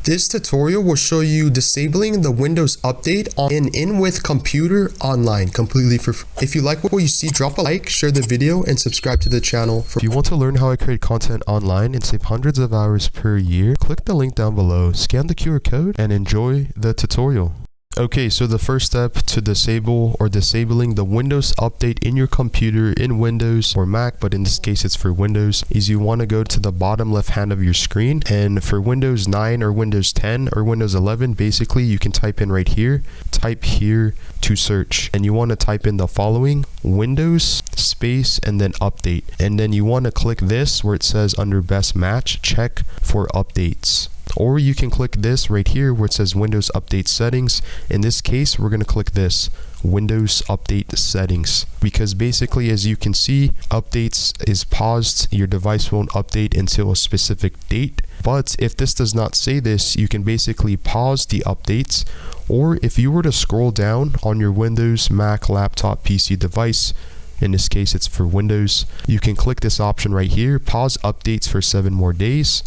This tutorial will show you disabling the Windows update on an in-with computer online completely for free. If you like what you see, drop a like, share the video, and subscribe to the channel. If you want to learn how I create content online and save hundreds of hours per year, click the link down below, scan the QR code, and enjoy the tutorial. Okay, so the first step to disable or disabling the Windows update in your computer in Windows or Mac, but in this case it's for Windows, is you want to go to the bottom left hand of your screen, and for Windows 9 or Windows 10 or Windows 11, basically you can type in right here, type here to search, and you want to type in the following: Windows space and then update, and then you want to click this where it says under best match, check for updates. Or you can click this right here where it says Windows Update Settings. In this case, we're going to click this, Windows Update Settings, because basically, as you can see, updates is paused. Your device won't update until a specific date. But if this does not say this, you can basically pause the updates. Or if you were to scroll down on your Windows, Mac, laptop, PC device, in this case it's for Windows, you can click this option right here, pause updates for 7 more days.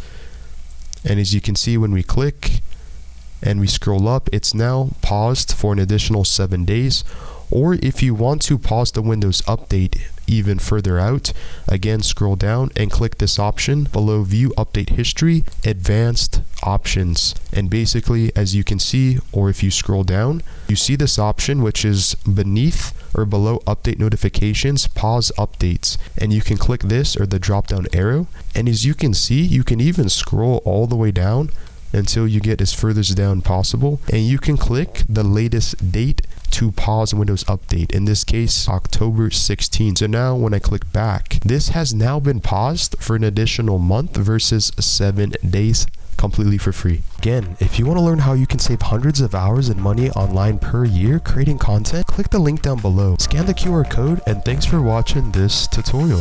And as you can see, when we click and we scroll up, it's now paused for an additional 7 days. Or if you want to pause the Windows update even further out, again scroll down and click this option below View Update History, Advanced Options. And basically, as you can see, or if you scroll down, you see this option which is beneath or below Update Notifications, Pause Updates. And you can click this or the drop down arrow. And as you can see, you can even scroll all the way down until you get as furthest down possible, and you can click the latest date to pause Windows Update, in this case October 16. So now when I click back, this has now been paused for an additional month versus 7 days completely for free. Again, if you want to learn how you can save hundreds of hours and money online per year creating content, click the link down below, scan the QR code, and thanks for watching this tutorial.